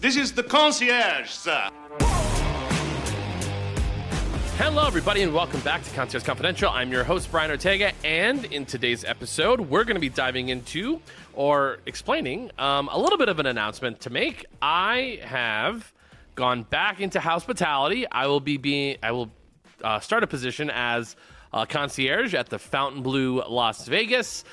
This is the concierge, sir. Hello, everybody, and welcome back to Concierge Confidential. I'm your host, Brian Ortega, and in today's episode, we're going to be diving into or explaining a little bit of an announcement to make. I have gone back into hospitality. I will start a position as concierge at the Fontainebleau, Las Vegas.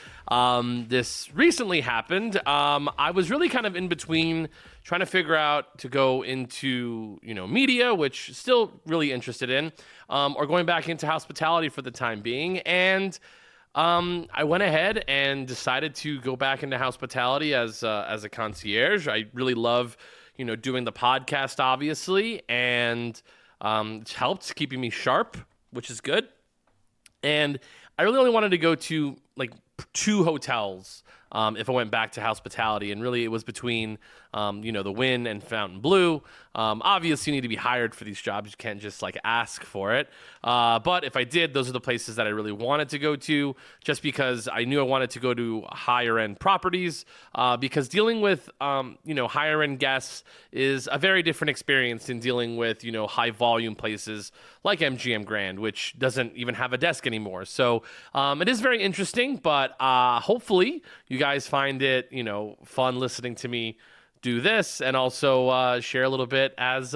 This recently happened. I was really kind of in between trying to figure out to go into, media, which still really interested in, or going back into hospitality for the time being. And I went ahead and decided to go back into hospitality as a concierge. I really love, doing the podcast, obviously, and it's helped keeping me sharp, which is good. And I really only wanted to go to like 2 hotels if I went back to hospitality, and really it was between the Wynn and Fontainebleau. Obviously you need to be hired for these jobs. You can't just like ask for it. But if I did, those are the places that I really wanted to go to, just because I knew I wanted to go to higher end properties, because dealing with higher end guests is a very different experience than dealing with high volume places like MGM Grand, which doesn't even have a desk anymore. So it is very interesting, but hopefully you guys find it fun listening to me do this, and also share a little bit as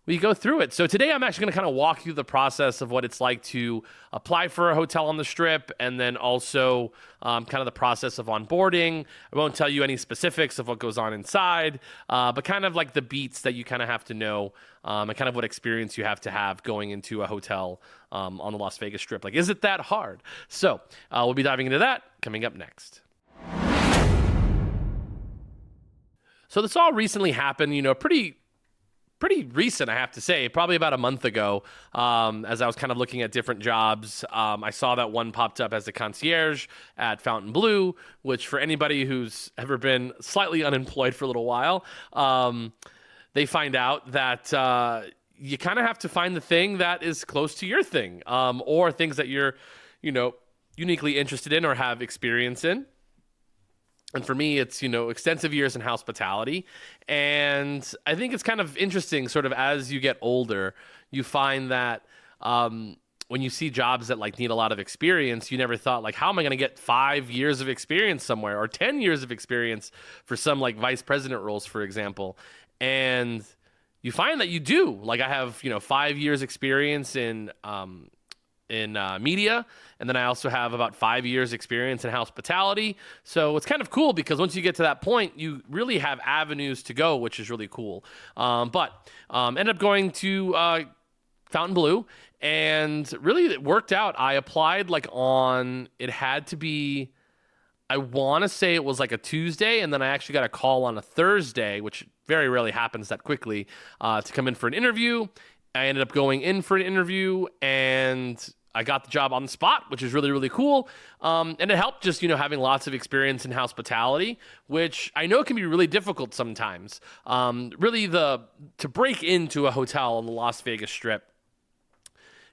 we go through it. So today I'm actually going to kind of walk through the process of what it's like to apply for a hotel on the Strip, and then also kind of the process of onboarding. I won't tell you any specifics of what goes on inside, but kind of like the beats that you kind of have to know, and kind of what experience you have to have going into a hotel on the Las Vegas Strip. Like, is it that hard? So we'll be diving into that coming up next. So this all recently happened, pretty recent, I have to say, probably about a month ago. As I was kind of looking at different jobs, I saw that one popped up as a concierge at Fontainebleau, which for anybody who's ever been slightly unemployed for a little while, they find out that you kind of have to find the thing that is close to your thing, or things that you're, uniquely interested in or have experience in. And for me, it's, extensive years in hospitality. And I think it's kind of interesting, sort of as you get older, you find that when you see jobs that like need a lot of experience, you never thought like, how am I going to get 5 years of experience somewhere, or 10 years of experience for some like vice president roles, for example. And you find that you do. Like I have, 5 years experience in media, and then I also have about 5 years experience in hospitality. So it's kind of cool because once you get to that point, you really have avenues to go, which is really cool. But ended up going to Fontainebleau, and really it worked out. I applied it had to be, I want to say it was like a Tuesday, and then I actually got a call on a Thursday, which very rarely happens that quickly, to come in for an interview. I ended up going in for an interview, and I got the job on the spot, which is really, really cool. And it helped just, having lots of experience in hospitality, which I know can be really difficult sometimes. Really, to break into a hotel on the Las Vegas Strip,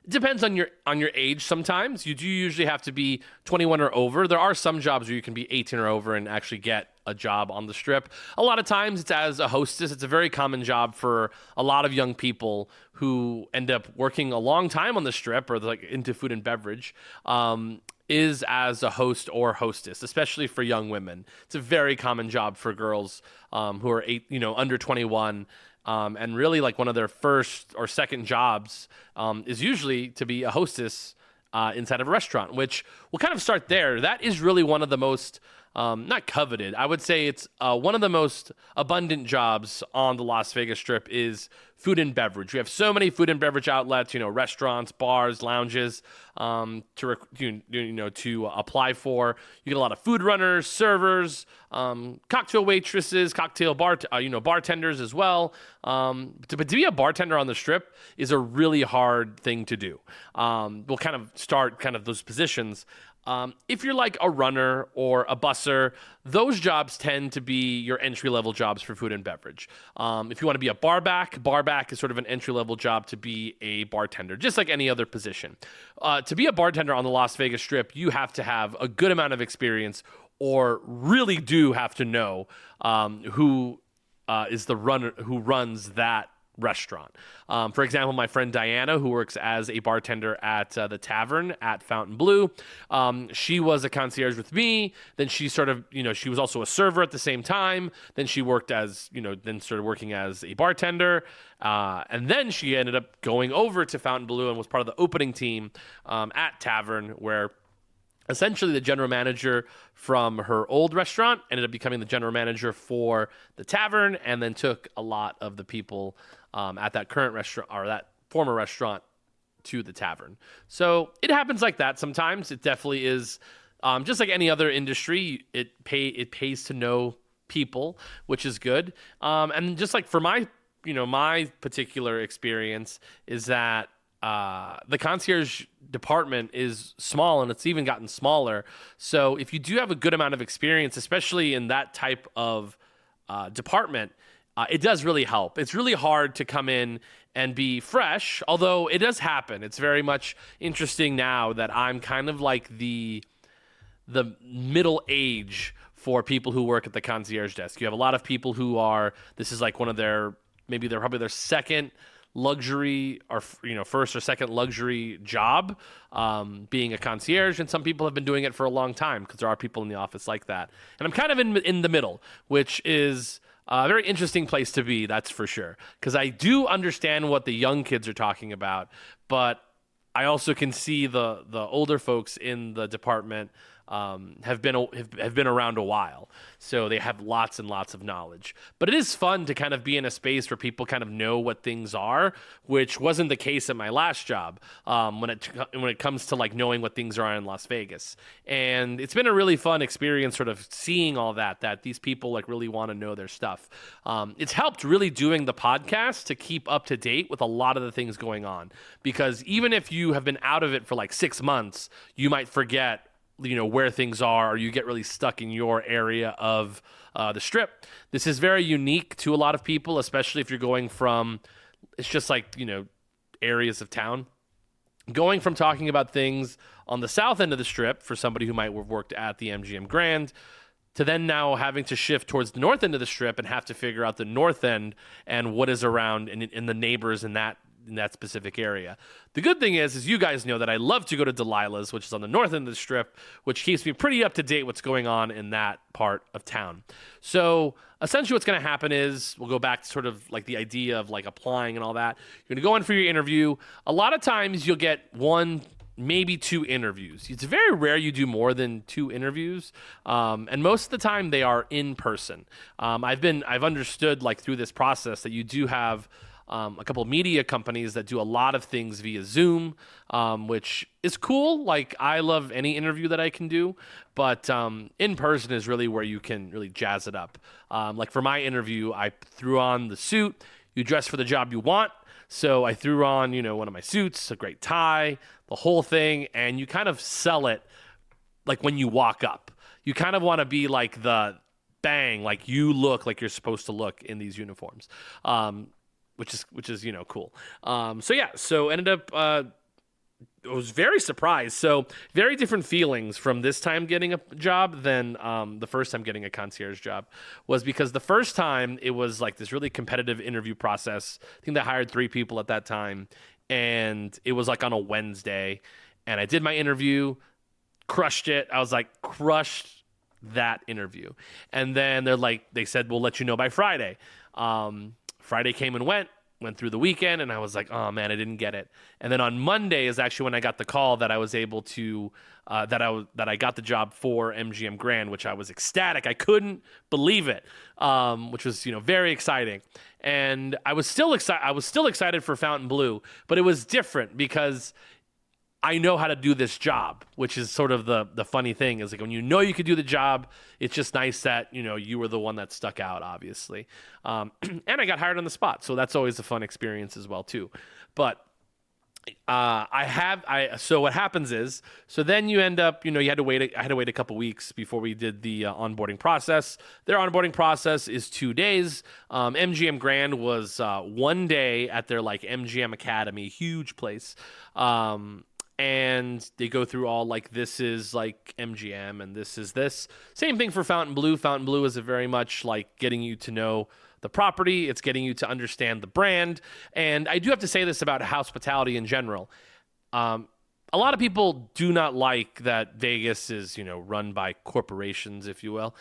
it depends on your age sometimes. You do usually have to be 21 or over. There are some jobs where you can be 18 or over and actually get a job on the Strip. A lot of times it's as a hostess. It's a very common job for a lot of young people who end up working a long time on the Strip or like into food and beverage, is as a host or hostess, especially for young women. It's a very common job for girls who are under 21. And really like one of their first or second jobs is usually to be a hostess inside of a restaurant, which we'll kind of start there. That is really one of the most, not coveted, I would say it's one of the most abundant jobs on the Las Vegas Strip is food and beverage. We have so many food and beverage outlets, restaurants, bars, lounges, to apply for. You get a lot of food runners, servers, cocktail waitresses, bartenders as well. But to be a bartender on the Strip is a really hard thing to do. We'll kind of start those positions. If you're like a runner or a busser, those jobs tend to be your entry-level jobs for food and beverage. If you want to be a barback is sort of an entry-level job to be a bartender, just like any other position. To be a bartender on the Las Vegas Strip, you have to have a good amount of experience or really do have to know who is the runner who runs that restaurant. For example, my friend Diana, who works as a bartender at the tavern at Fontainebleau, she was a concierge with me. Then she sort of, she was also a server at the same time. Then she worked as, then started working as a bartender. And then she ended up going over to Fontainebleau and was part of the opening team at Tavern, where essentially the general manager from her old restaurant ended up becoming the general manager for the tavern, and then took a lot of the people at that current restaurant, or that former restaurant, to the tavern. So it happens like that sometimes. It definitely is, just like any other industry, it pays to know people, which is good. And just like for my particular experience is that the concierge department is small, and it's even gotten smaller. So if you do have a good amount of experience, especially in that type of department, it does really help. It's really hard to come in and be fresh, although it does happen. It's very much interesting now that I'm kind of like the middle age for people who work at the concierge desk. You have a lot of people who this is like one of they're probably their second luxury, or first or second luxury job, being a concierge, and some people have been doing it for a long time, because there are people in the office like that. And I'm kind of in the middle, which is a very interesting place to be, that's for sure, because I do understand what the young kids are talking about, but I also can see the older folks in the department have been around a while, so they have lots and lots of knowledge. But it is fun to kind of be in a space where people kind of know what things are, which wasn't the case at my last job, when it comes to like knowing what things are in Las Vegas. And it's been a really fun experience, sort of seeing all that these people like really want to know their stuff. It's helped really doing the podcast to keep up to date with a lot of the things going on, because even if you have been out of it for like 6 months, you might forget where things are, or you get really stuck in your area of the Strip. This is very unique to a lot of people, especially if you're going from, it's just like, areas of town. Going from talking about things on the south end of the Strip for somebody who might have worked at the MGM Grand, to then now having to shift towards the north end of the Strip and have to figure out the north end and what is around and the neighbors in that specific area. The good thing is you guys know that I love to go to Delilah's, which is on the north end of the Strip, which keeps me pretty up to date what's going on in that part of town. So essentially what's going to happen is we'll go back to sort of like the idea of like applying and all that. You're going to go in for your interview. A lot of times you'll get 1, maybe 2 interviews. It's very rare you do more than 2 interviews. And most of the time they are in person. I've understood like through this process that you do have a couple of media companies that do a lot of things via Zoom, which is cool. Like, I love any interview that I can do, but in person is really where you can really jazz it up. Like for my interview, I threw on the suit. You dress for the job you want. So I threw on, one of my suits, a great tie, the whole thing, and you kind of sell it like when you walk up. You kind of want to be like the bang, like you look like you're supposed to look in these uniforms. Which is cool. So ended up I was very surprised. So very different feelings from this time getting a job than the first time getting a concierge job, was because the first time it was like this really competitive interview process. I think they hired 3 people at that time, and it was like on a Wednesday, and I did my interview, crushed it. I was like, crushed that interview. And then they said, we'll let you know by Friday. Friday came and went through the weekend, and I was like, oh man, I didn't get it. And then on Monday is actually when I got the call that I was able to, that I got the job for MGM Grand, which I was ecstatic. I couldn't believe it, which was, very exciting. And I was still excited for Fontainebleau, but it was different because I know how to do this job, which is sort of the funny thing, is like when you could do the job, it's just nice that, you were the one that stuck out, obviously. And I got hired on the spot. So that's always a fun experience as well, too. But so what happens is, so then you end up, I had to wait a couple weeks before we did the onboarding process. Their onboarding process is 2 days. MGM Grand was 1 day at their like MGM Academy, huge place. And they go through all like, this is like MGM and this is this. Same thing for Fontainebleau. Fontainebleau is a very much like getting you to know the property. It's getting you to understand the brand. And I do have to say this about hospitality in general. A lot of people do not like that Vegas is, run by corporations, if you will,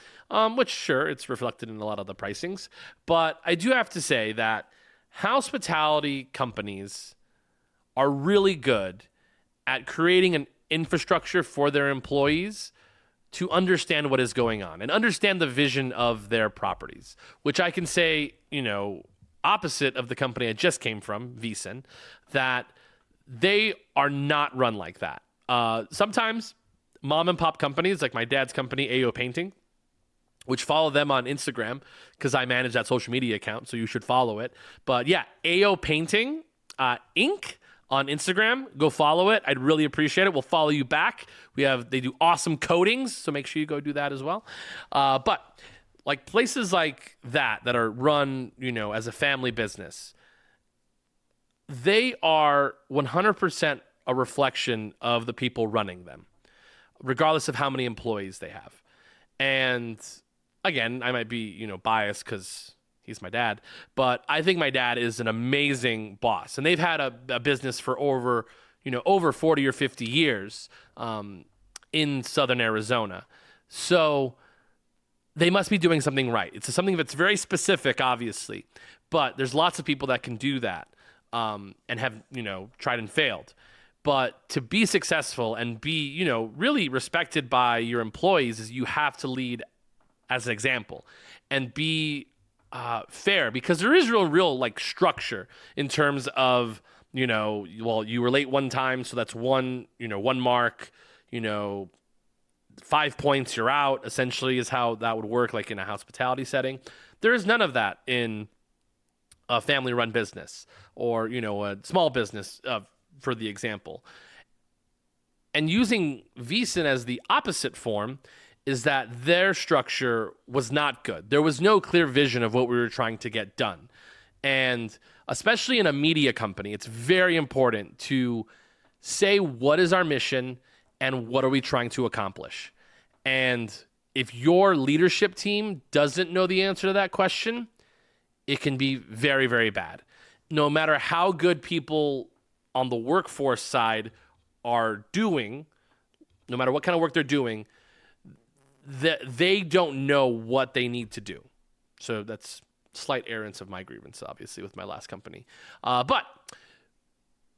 which sure, it's reflected in a lot of the pricings. But I do have to say that hospitality companies are really good at creating an infrastructure for their employees to understand what is going on and understand the vision of their properties, which I can say, opposite of the company I just came from, VSiN, that they are not run like that. Sometimes mom and pop companies, like my dad's company, AO Painting, which follow them on Instagram because I manage that social media account, so you should follow it. But yeah, AO Painting Inc. on Instagram, go follow it. I'd really appreciate it. We'll follow you back. They do awesome coatings, so make sure you go do that as well. But like places like that are run, as a family business, they are 100% a reflection of the people running them, regardless of how many employees they have. And again, I might be, biased because he's my dad, but I think my dad is an amazing boss. And they've had a business for over 40 or 50 years in Southern Arizona. So they must be doing something right. It's something that's very specific, obviously, but there's lots of people that can do that. And have, tried and failed. But to be successful and be, really respected by your employees is you have to lead as an example and be fair, because there is real like structure in terms of, well, you were late one time, so that's one mark, 5 points, you're out, essentially is how that would work, like in a hospitality setting. There is none of that in a family-run business or, a small business, for the example. And using VSiN as the opposite form is that their structure was not good. There was no clear vision of what we were trying to get done. And especially in a media company, it's very important to say what is our mission and what are we trying to accomplish. And if your leadership team doesn't know the answer to that question, it can be very, very bad. No matter how good people on the workforce side are doing, no matter what kind of work they're doing, they don't know what they need to do. So that's slight errance of my grievance, obviously, with my last company. But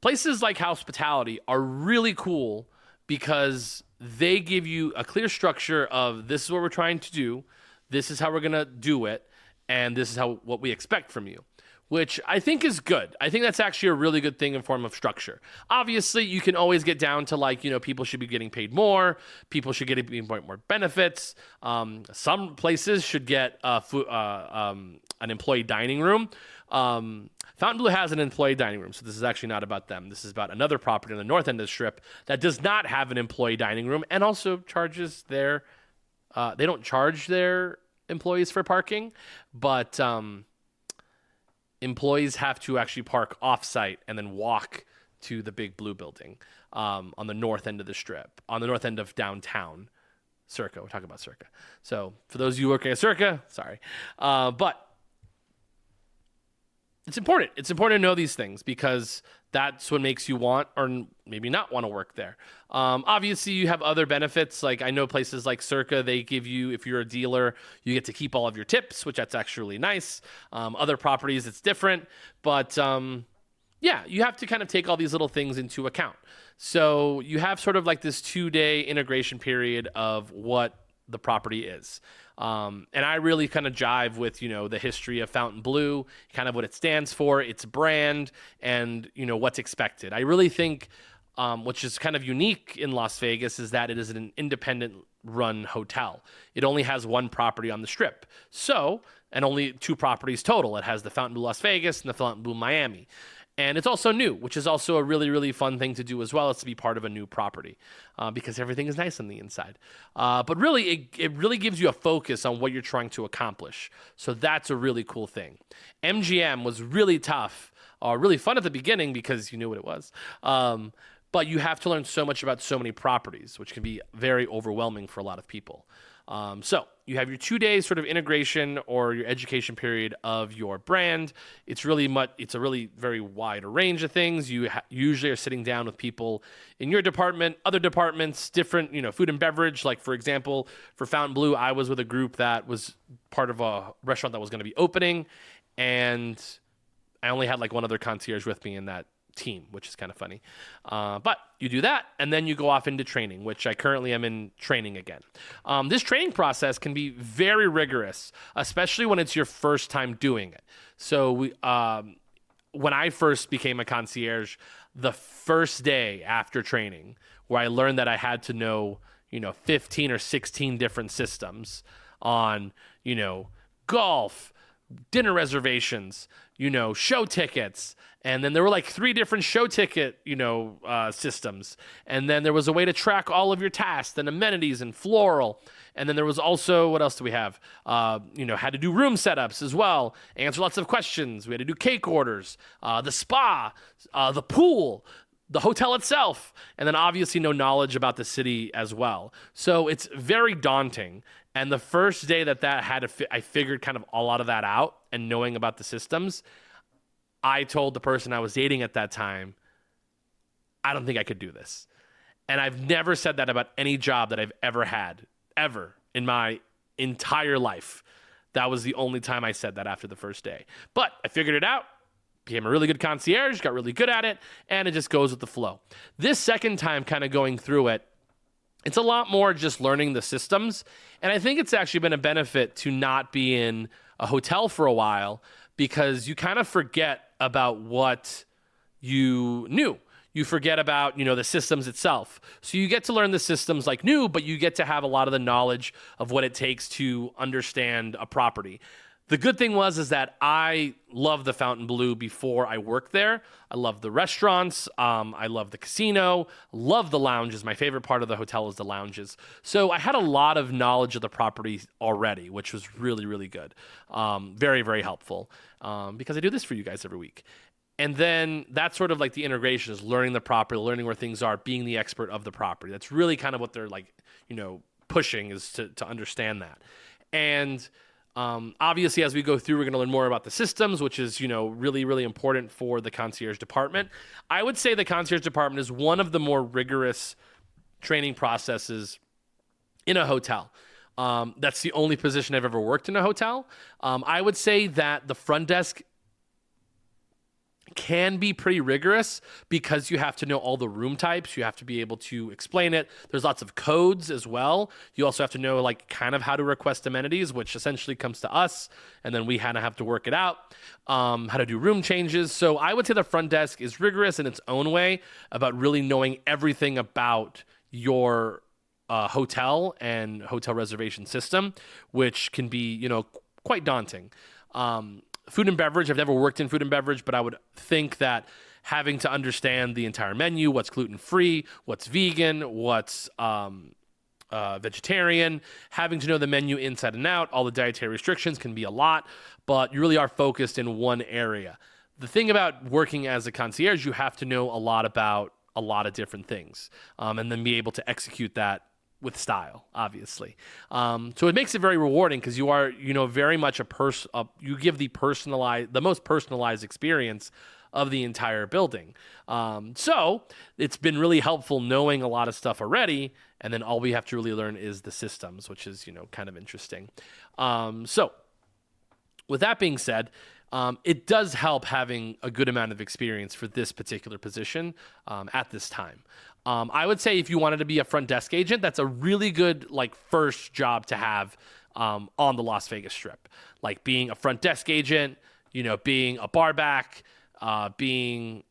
places like hospitality are really cool because they give you a clear structure of this is what we're trying to do, this is how we're going to do it, and this is what we expect from you, which I think is good. I think that's actually a really good thing in form of structure. Obviously, you can always get down to people should be getting paid more, people should get more benefits. Some places should get an employee dining room. Fontainebleau has an employee dining room, so this is actually not about them. This is about another property on the north end of the Strip that does not have an employee dining room and also charges they don't charge their employees for parking, but employees have to actually park off-site and then walk to the Big Blue building on the north end of the Strip, on the north end of downtown Circa. We're talking about Circa. So for those of you working at Circa, sorry. But it's important. It's important to know these things because that's what makes you want or maybe not want to work there. Obviously, you have other benefits. Like I know places like Circa, they give you, if you're a dealer, you get to keep all of your tips, which that's actually really nice. Other properties, it's different. But yeah, you have to kind of take all these little things into account. So you have sort of like this 2-day integration period of what the property is. And I really kind of jive with, the history of Fontainebleau, kind of what it stands for, its brand, and, what's expected. I really think, which is kind of unique in Las Vegas, is that it is an independent run hotel. It only has one property on the Strip. And only 2 properties total. It has the Fontainebleau Las Vegas and the Fontainebleau Miami. And it's also new, which is also a really, really fun thing to do as well, is to be part of a new property because everything is nice on the inside. But really, it really gives you a focus on what you're trying to accomplish. So that's a really cool thing. MGM was really tough, really fun at the beginning because you knew what it was. But you have to learn so much about so many properties, which can be very overwhelming for a lot of people. So you have your 2 days sort of integration or your education period of your brand. It's a really very wide range of things. You usually are sitting down with people in your department, other departments, different, food and beverage. Like for example, for Fountain Blue, I was with a group that was part of a restaurant that was going to be opening, and I only had like one other concierge with me in that team, which is kind of funny. But you do that, and then you go off into training, which I currently am in training again. This training process can be very rigorous, especially when it's your first time doing it. So when I first became a concierge, the first day after training, where I learned that I had to know, 15 or 16 different systems on, golf, dinner reservations, show tickets. And then there were like 3 different show ticket, systems. And then there was a way to track all of your tasks and amenities and floral. And then there was also, what else do we have? Had to do room setups as well, answer lots of questions. We had to do cake orders, the spa, the pool, the hotel itself, and then obviously no knowledge about the city as well. So it's very daunting. And the first day that I figured kind of a lot of that out and knowing about the systems, I told the person I was dating at that time, I don't think I could do this. And I've never said that about any job that I've ever had, ever in my entire life. That was the only time I said that after the first day. But I figured it out, became a really good concierge, got really good at it, and it just goes with the flow. This second time kind of going through it, it's a lot more just learning the systems. And I think it's actually been a benefit to not be in a hotel for a while, because you kind of forget about what you knew. You forget about, the systems itself. So you get to learn the systems like new, but you get to have a lot of the knowledge of what it takes to understand a property. The good thing is that I loved the Fountain Blue before I worked there. I love the restaurants. I love the casino. Love the lounges. My favorite part of the hotel is the lounges. So I had a lot of knowledge of the property already, which was really, really good. Very, very helpful, because I do this for you guys every week. And then that's sort of like the integration, is learning the property, learning where things are, being the expert of the property. That's really kind of what they're like, pushing, is to understand that. And obviously, as we go through, we're going to learn more about the systems, which is, really, really important for the concierge department. I would say the concierge department is one of the more rigorous training processes in a hotel. That's the only position I've ever worked in a hotel. I would say that the front desk can be pretty rigorous, because you have to know all the room types. You have to be able to explain it. There's lots of codes as well. You also have to know like kind of how to request amenities, which essentially comes to us, and then we kind of have to work it out. How to do room changes. So I would say the front desk is rigorous in its own way about really knowing everything about your hotel and hotel reservation system, which can be, quite daunting. Food and beverage, I've never worked in food and beverage, but I would think that having to understand the entire menu, what's gluten-free, what's vegan, what's vegetarian, having to know the menu inside and out, all the dietary restrictions can be a lot, but you really are focused in one area. The thing about working as a concierge, you have to know a lot about a lot of different things, and then be able to execute that with style, obviously. So it makes it very rewarding, because you are, very much you give the most personalized experience of the entire building. So it's been really helpful knowing a lot of stuff already, and then all we have to really learn is the systems, which is, kind of interesting. So with that being said, it does help having a good amount of experience for this particular position at this time. I would say if you wanted to be a front desk agent, that's a really good first job to have on the Las Vegas Strip. Like being a front desk agent, being a bar back, being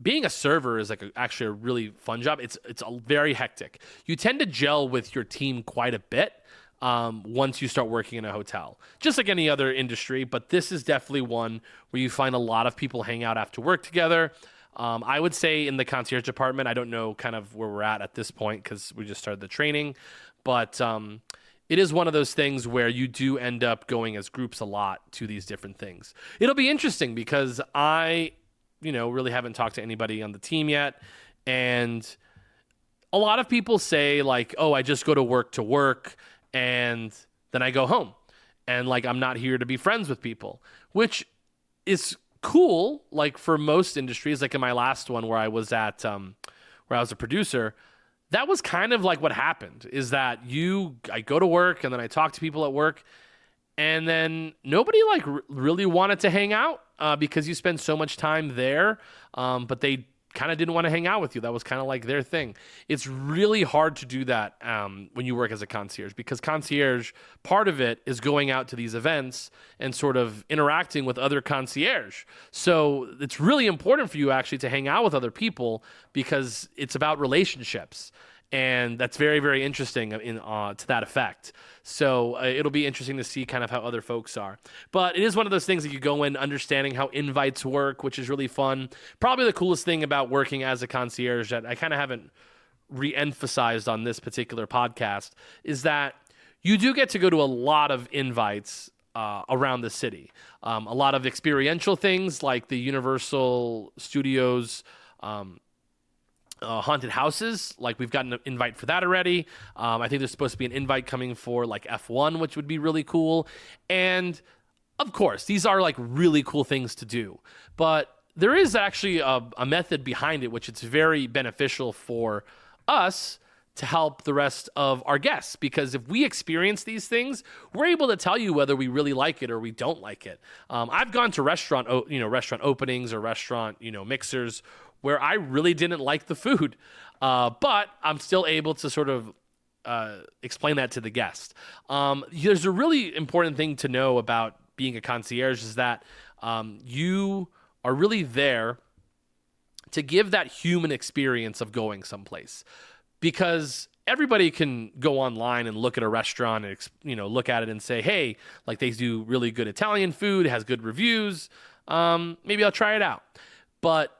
a server is actually a really fun job. It's very hectic. You tend to gel with your team quite a bit once you start working in a hotel, just like any other industry. But this is definitely one where you find a lot of people hang out after work together. I would say in the concierge department, I don't know kind of where we're at this point, because we just started the training, but it is one of those things where you do end up going as groups a lot to these different things. It'll be interesting, because I, really haven't talked to anybody on the team yet, and a lot of people say like, oh, I just go to work, and then I go home, and like I'm not here to be friends with people, which is cool. Like for most industries, like in my last one where I was at, where I was a producer, that was kind of like what happened. Is that I go to work and then I talk to people at work, and then nobody like really wanted to hang out because you spend so much time there, but they kind of didn't want to hang out with you. That was kind of like their thing. It's really hard to do that when you work as a concierge, because concierge, part of it is going out to these events and sort of interacting with other concierge. So it's really important for you actually to hang out with other people, because it's about relationships. And that's very, very interesting to that effect. So it'll be interesting to see kind of how other folks are. But it is one of those things that you go in understanding how invites work, which is really fun. Probably the coolest thing about working as a concierge that I kind of haven't re-emphasized on this particular podcast is that you do get to go to a lot of invites around the city. A lot of experiential things like the Universal Studios haunted houses. Like we've gotten an invite for that already. I think there's supposed to be an invite coming for like F1, which would be really cool. And of course, these are like really cool things to do. But there is actually a method behind it, which it's very beneficial for us to help the rest of our guests. Because if we experience these things, we're able to tell you whether we really like it or we don't like it. I've gone to restaurant openings or restaurant, mixers where I really didn't like the food, but I'm still able to sort of explain that to the guest. There's a really important thing to know about being a concierge is that you are really there to give that human experience of going someplace, because everybody can go online and look at a restaurant and look at it and say, hey, like they do really good Italian food, has good reviews. Maybe I'll try it out. But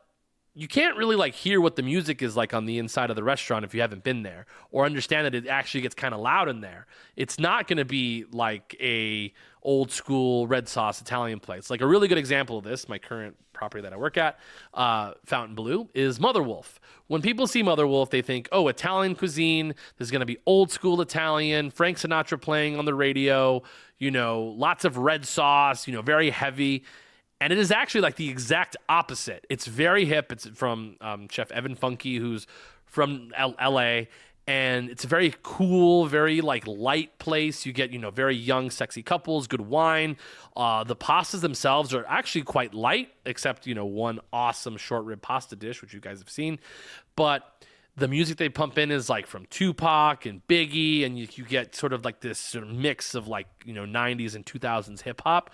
you can't really like hear what the music is like on the inside of the restaurant if you haven't been there, or understand that it actually gets kind of loud in there. It's not going to be like a old school red sauce Italian place. Like a really good example of this, my current property that I work at, Fontainebleau, is Mother Wolf. When people see Mother Wolf, they think, oh, Italian cuisine. There's going to be old school Italian, Frank Sinatra playing on the radio, lots of red sauce, very heavy. And it is actually like the exact opposite. It's very hip. It's from Chef Evan Funke, who's from LA. And it's a very cool, very like light place. You get, very young, sexy couples, good wine. The pastas themselves are actually quite light, except, one awesome short rib pasta dish, which you guys have seen. But the music they pump in is like from Tupac and Biggie, and you get sort of like this sort of mix of like, 90s and 2000s hip hop.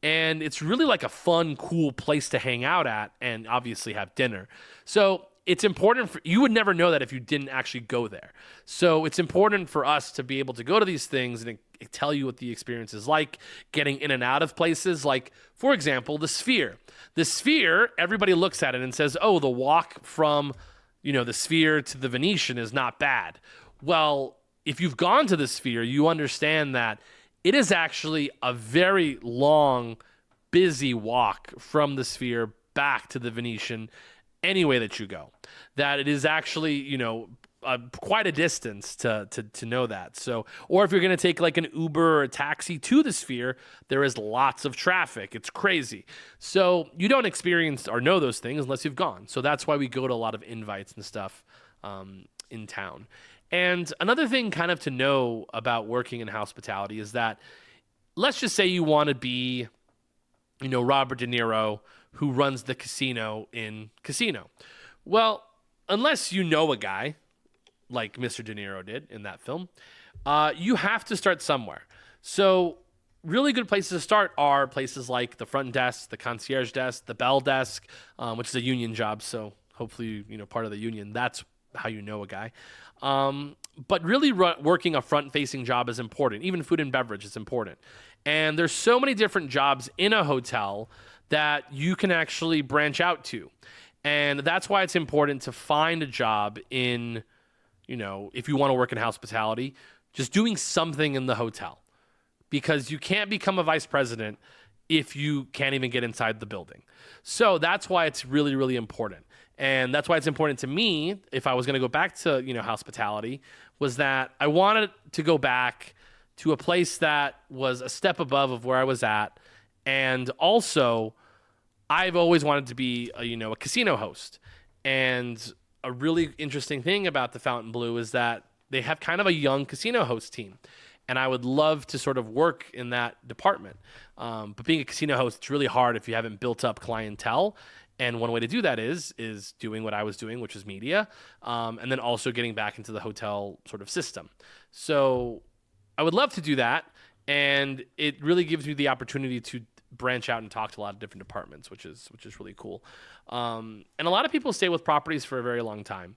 And it's really like a fun, cool place to hang out at and obviously have dinner. So it's important you would never know that if you didn't actually go there. So it's important for us to be able to go to these things and tell you what the experience is like, getting in and out of places. Like, for example, the Sphere. The Sphere, everybody looks at it and says, oh, the walk from the Sphere to the Venetian is not bad. Well, if you've gone to the Sphere, you understand that it is actually a very long, busy walk from the Sphere back to the Venetian any way that you go. That it is actually, quite a distance to know that. So, or if you're going to take like an Uber or a taxi to the Sphere, there is lots of traffic. It's crazy. So you don't experience or know those things unless you've gone. So that's why we go to a lot of invites and stuff in town. And another thing kind of to know about working in hospitality is that, let's just say you want to be, Robert De Niro, who runs the casino in Casino. Well, unless you know a guy like Mr. De Niro did in that film, you have to start somewhere. So really good places to start are places like the front desk, the concierge desk, the bell desk, which is a union job. So hopefully, part of the union, that's how you know a guy. But really working a front-facing job is important. Even food and beverage is important. And there's so many different jobs in a hotel that you can actually branch out to. And that's why it's important to find a job in, if you want to work in hospitality, just doing something in the hotel. Because you can't become a vice president if you can't even get inside the building. So that's why it's really, really important. And that's why it's important to me, if I was going to go back to, hospitality, was that I wanted to go back to a place that was a step above of where I was at. And also, I've always wanted to be a casino host. And a really interesting thing about the Fontainebleau is that they have kind of a young casino host team. And I would love to sort of work in that department. But being a casino host, it's really hard if you haven't built up clientele. And one way to do that is doing what I was doing, which is media, and then also getting back into the hotel sort of system. So I would love to do that. And it really gives me the opportunity to branch out and talk to a lot of different departments, which is really cool. And a lot of people stay with properties for a very long time.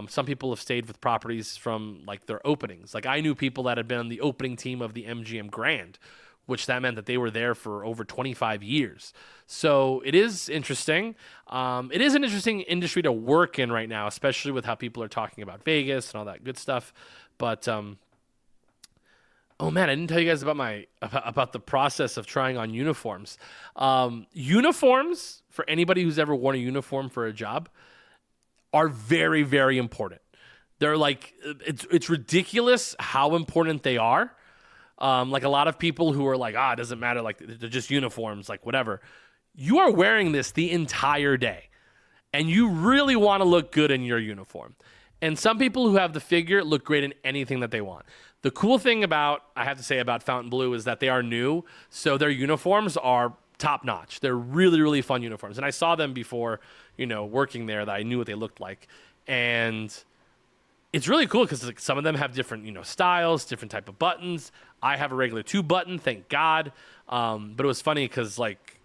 Some people have stayed with properties from like their openings. Like I knew people that had been on the opening team of the MGM Grand, which that meant that they were there for over 25 years. So it is interesting. It is an interesting industry to work in right now, especially with how people are talking about Vegas and all that good stuff. But oh man, I didn't tell you guys about the process of trying on uniforms. Uniforms, for anybody who's ever worn a uniform for a job, are very, very important. They're like, it's ridiculous how important they are. Like a lot of people who are like, it doesn't matter, like they're just uniforms, like whatever. You are wearing this the entire day, and you really want to look good in your uniform. And some people who have the figure look great in anything that they want. The cool thing I have to say about Fontainebleau is that they are new, so their uniforms are top notch. They're really, really fun uniforms. And I saw them before, working there, that I knew what they looked like. And it's really cool because like, some of them have different, styles, different type of buttons. I have a regular 2-button, thank God. But it was funny because like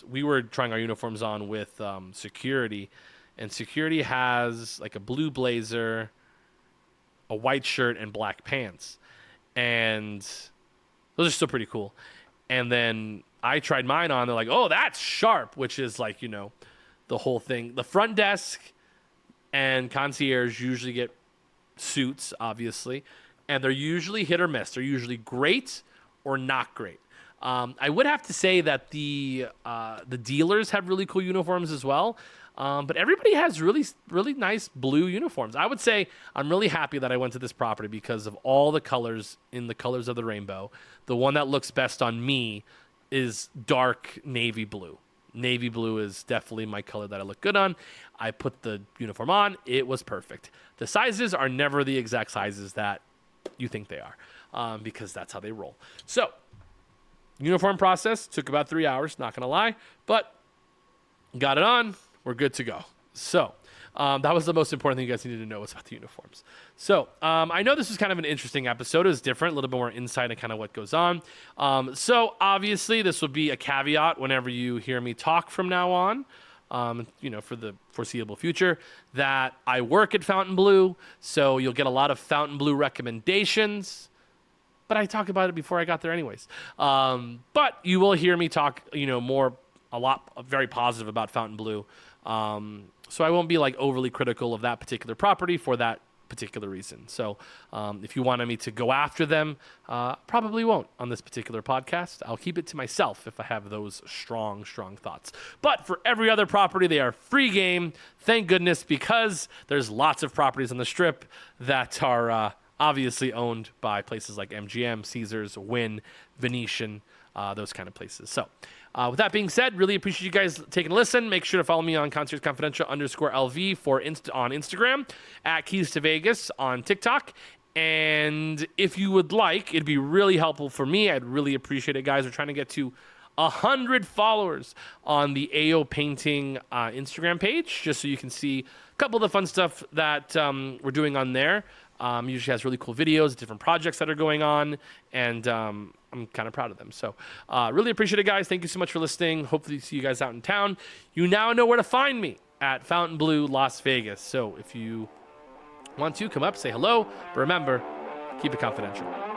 we were trying our uniforms on with security, and security has like a blue blazer, a white shirt, and black pants. And those are still pretty cool. And then I tried mine on. They're like, oh, that's sharp, which is like, the whole thing. The front desk and concierge usually get suits, obviously, and they're usually hit or miss. They're usually great or not great. I would have to say that the dealers have really cool uniforms as well, but everybody has really, really nice blue uniforms. I would say I'm really happy that I went to this property because of all the colors in the colors of the rainbow. The one that looks best on me is dark navy blue. Navy blue is definitely my color that I look good on. I put the uniform on. It was perfect. The sizes are never the exact sizes that you think they are, because that's how they roll. So, uniform process took about 3 hours, not going to lie, but got it on. We're good to go. So, that was the most important thing you guys needed to know was about the uniforms. So, I know this is kind of an interesting episode. It was different, a little bit more insight into kind of what goes on. So, obviously, this will be a caveat whenever you hear me talk from now on, for the foreseeable future, that I work at Fontainebleau, so you'll get a lot of Fontainebleau recommendations. But I talked about it before I got there anyways. But you will hear me talk, very positive about Fontainebleau. So I won't be like overly critical of that particular property for that particular reason. So if you wanted me to go after them, probably won't on this particular podcast. I'll keep it to myself if I have those strong thoughts. But for every other property, they are free game. Thank goodness, because there's lots of properties on the Strip that are obviously owned by places like MGM, Caesars, Wynn, Venetian, those kind of places. So with that being said, really appreciate you guys taking a listen. Make sure to follow me on Concierge Confidential _LV on Instagram, at Keys to Vegas on TikTok. And if you would like, it'd be really helpful for me. I'd really appreciate it, guys. We're trying to get to 100 followers on the AO Painting Instagram page, just so you can see a couple of the fun stuff that we're doing on there. Usually has really cool videos, different projects that are going on, and I'm kind of proud of them. So really appreciate it, guys. Thank you so much for listening. Hopefully see you guys out in town. You now know where to find me at Fontainebleau, Las Vegas. So if you want to, come up, say hello. But remember, keep it confidential.